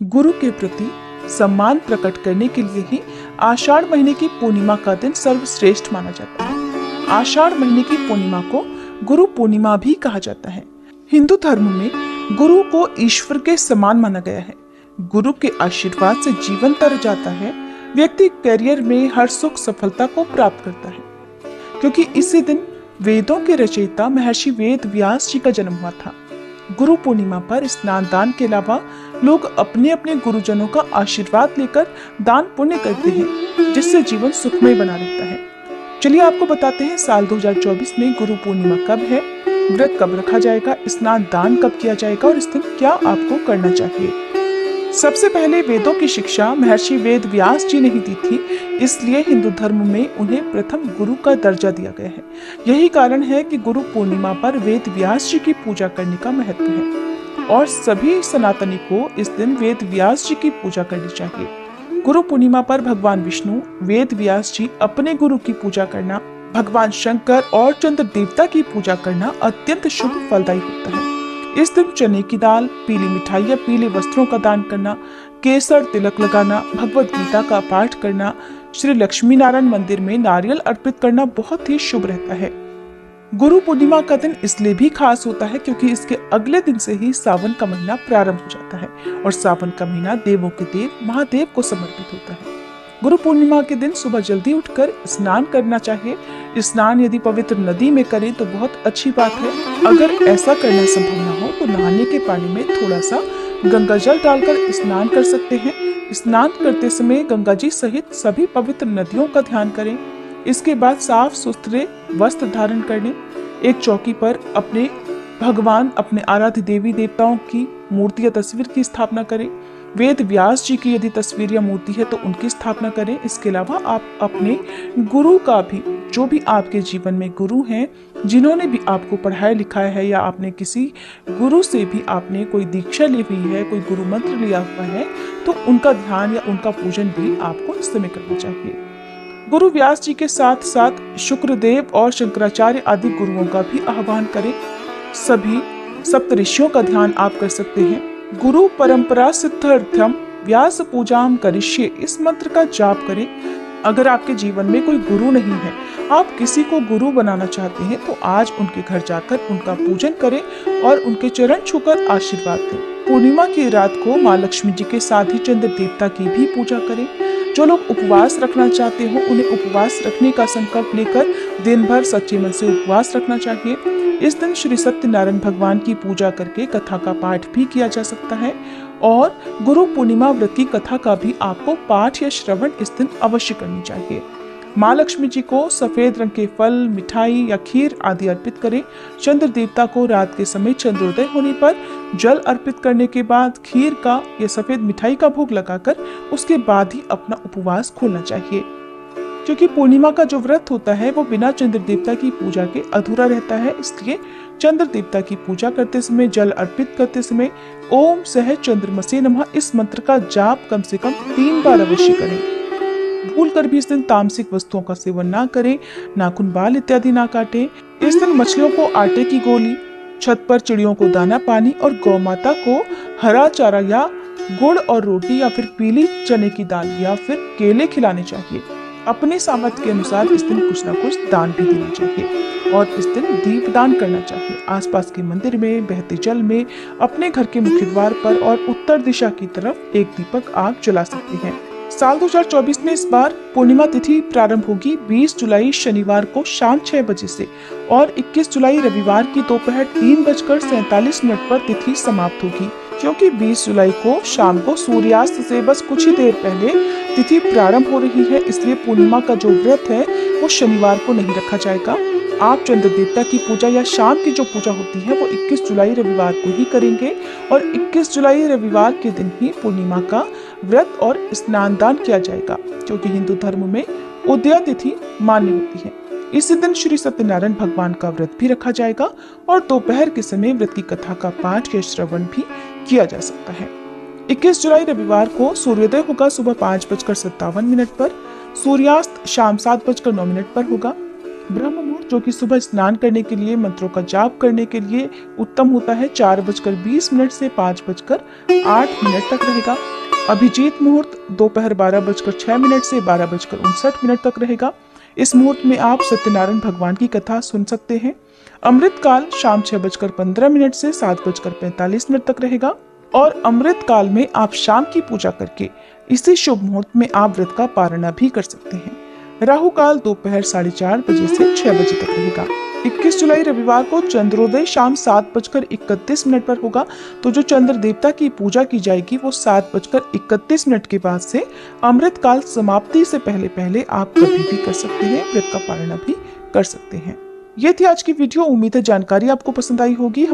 गुरु के प्रति सम्मान प्रकट करने के लिए ही आषाढ़ महीने की पूर्णिमा का दिन सर्वश्रेष्ठ माना जाता है। आषाढ़ महीने की पूर्णिमा को गुरु पूर्णिमा भी कहा जाता है। हिंदू धर्म में गुरु को ईश्वर के समान माना गया है। गुरु के आशीर्वाद से जीवन तर जाता है। व्यक्ति करियर में हर सुख सफलता को प्राप्त करता है, क्योंकि इसी दिन वेदों के रचयिता महर्षि वेद व्यास जी का जन्म हुआ था। गुरु पूर्णिमा पर स्नान दान के अलावा लोग अपने अपने गुरुजनों का आशीर्वाद लेकर दान पुण्य करते हैं, जिससे जीवन सुखमय बना रहता है। चलिए आपको बताते हैं साल 2024 में गुरु पूर्णिमा कब है, व्रत कब रखा जाएगा, स्नान दान कब किया जाएगा और इस दिन क्या आपको करना चाहिए। सबसे पहले वेदों की शिक्षा महर्षि वेद व्यास जी ने ही दी थी, इसलिए हिंदू धर्म में उन्हें प्रथम गुरु का दर्जा दिया गया है। यही कारण है कि गुरु पूर्णिमा पर वेद व्यास जी की पूजा करने का महत्व है और सभी सनातनी को इस दिन वेद व्यास जी की पूजा करनी चाहिए। गुरु पूर्णिमा पर भगवान विष्णु, वेद व्यास जी, अपने गुरु की पूजा करना, भगवान शंकर और चंद्र देवता की पूजा करना अत्यंत शुभ फलदायी होता है। इस दिन चने की दाल, पीली मिठाई या पीले वस्त्रों का दान करना, केसर तिलक लगाना, भगवत गीता का पाठ करना, श्री लक्ष्मी नारायण मंदिर में नारियल अर्पित करना बहुत ही शुभ रहता है। गुरु पूर्णिमा का दिन इसलिए भी खास होता है क्योंकि इसके अगले दिन से ही सावन का महीना प्रारंभ हो जाता है और सावन का महीना देवों के देव महादेव को समर्पित होता है। गुरु पूर्णिमा के दिन सुबह जल्दी उठकर स्नान करना चाहिए। स्नान यदि पवित्र नदी में करें तो बहुत अच्छी बात है। अगर ऐसा करना संभव न हो तो नहाने के पानी में थोड़ा सा गंगा जल डालकर स्नान कर सकते हैं। स्नान करते समय गंगा जी सहित सभी पवित्र नदियों का ध्यान करें। इसके बाद साफ सुथरे वस्त्र धारण करने, एक चौकी पर अपने भगवान, अपने आराध्य देवी देवताओं की मूर्ति या तस्वीर की स्थापना करें। वेद व्यास जी की यदि तस्वीर या मूर्ति है तो उनकी स्थापना करें। इसके अलावा आप अपने गुरु का भी, जो भी आपके जीवन में गुरु हैं, जिन्होंने भी आपको पढ़ाया लिखाया है या आपने किसी गुरु से भी आपने कोई दीक्षा ली हुई है, कोई गुरु मंत्र लिया हुआ है, तो उनका ध्यान या उनका पूजन भी आपको इस समय करना चाहिए। गुरु व्यास जी के साथ साथ शुक्रदेव और शंकराचार्य आदि गुरुओं का भी आह्वान करें। सभी सप्तऋषियों का ध्यान आप कर सकते हैं। गुरु परंपरा सिद्धार्थम व्यास पूजाम करिष्ये, इस मंत्र का जाप करें। अगर आपके जीवन में कोई गुरु नहीं है, आप किसी को गुरु बनाना चाहते हैं, तो आज उनके घर जाकर उनका पूजन करें और उनके चरण छूकर आशीर्वाद दें। पूर्णिमा की रात को माँ लक्ष्मी जी के साथ ही चंद्र देवता की भी पूजा करें। जो लोग उपवास रखना चाहते हो उन्हें उपवास रखने का संकल्प लेकर दिन भर सच्चे मन से उपवास रखना चाहिए। इस दिन श्री सत्यनारायण भगवान की पूजा करके कथा का पाठ भी किया जा सकता है और गुरु पूर्णिमा व्रत की कथा का भी आपको पाठ या श्रवण इस दिन अवश्य करनी चाहिए। माँ लक्ष्मी जी को सफेद रंग के फल, मिठाई या खीर आदि अर्पित करें। चंद्र देवता को रात के समय चंद्रोदय होने पर जल अर्पित करने के बाद खीर का या सफेद मिठाई का भोग लगाकर उसके बाद ही अपना उपवास खोलना चाहिए, क्योंकि पूर्णिमा का जो व्रत होता है वो बिना चंद्र देवता की पूजा के अधूरा रहता है। इसलिए चंद्र देवता की पूजा करते समय, जल अर्पित करते समय ओम सह चंद्रमसे नमः इस मंत्र का जाप कम से कम 3 बार अवश्य करें। भूल कर भी इस दिन तामसिक वस्तुओं का सेवन ना करें, नाखून, बाल इत्यादि ना काटें। इस दिन मछलियों को आटे की गोली, छत पर चिड़ियों को दाना पानी और गौ माता को हरा चारा या गुड़ और रोटी या फिर पीली चने की दाल या फिर केले खिलाने चाहिए। अपने सामर्थ्य के अनुसार इस दिन कुछ ना कुछ दान भी देना चाहिए और इस दिन दीप दान करना चाहिए। आसपास के मंदिर में, बहते जल में, अपने घर के मुख्य द्वार पर और उत्तर दिशा की तरफ एक दीपक आप जला सकते हैं। साल 2024 में इस बार पूर्णिमा तिथि प्रारंभ होगी 20 जुलाई शनिवार को शाम 6 बजे से और 21 जुलाई रविवार की दोपहर 3:47 पर तिथि समाप्त होगी। क्योंकि 20 जुलाई को शाम को सूर्यास्त से बस कुछ ही देर पहले तिथि प्रारंभ हो रही है, इसलिए पूर्णिमा का जो व्रत है वो शनिवार को नहीं रखा जाएगा। आप चंद्र देवता की पूजा या शाम की जो पूजा होती है वो 21 जुलाई रविवार को ही करेंगे और 21 जुलाई रविवार के दिन ही पूर्णिमा का व्रत और स्नान दान किया जाएगा, क्योंकि हिंदू धर्म में उदया तिथि मान्य होती है। इसी दिन श्री सत्यनारायण भगवान का व्रत भी रखा जाएगा और दोपहर के समय व्रत की कथा का पाठ या श्रवण भी किया जा सकता है। 21 जुलाई रविवार को सूर्योदय होगा सुबह 5:57 पर, सूर्यास्त शाम 7:09 पर होगा। ब्रह्म मुहूर्त जो कि सुबह स्नान करने के लिए, मंत्रों का जाप करने के लिए उत्तम होता है, 4:20 से 5:08 तक रहेगा। अभिजीत मुहूर्त दोपहर 12:06 से 12:59 तक रहेगा। इस मुहूर्त में आप सत्यनारायण भगवान की कथा सुन सकते हैं। अमृत काल शाम 6:15 से 7:45 तक रहेगा। और अमृत काल में आप शाम की पूजा करके इसी शुभ मुहूर्त में आप व्रत का पारणा भी कर सकते हैं। राहु काल दोपहर 4:30 बजे से 6 बजे तक रहेगा। 21 जुलाई रविवार को चंद्रोदय शाम 7:31 पर होगा। तो जो चंद्र देवता की पूजा की जाएगी वो 7:31 के बाद से अमृत काल समाप्ति से पहले पहले आप कभी भी कर सकते हैं, व्रत का पारणा भी कर सकते हैं। ये थी आज की वीडियो। उम्मीद है जानकारी आपको पसंद आई होगी।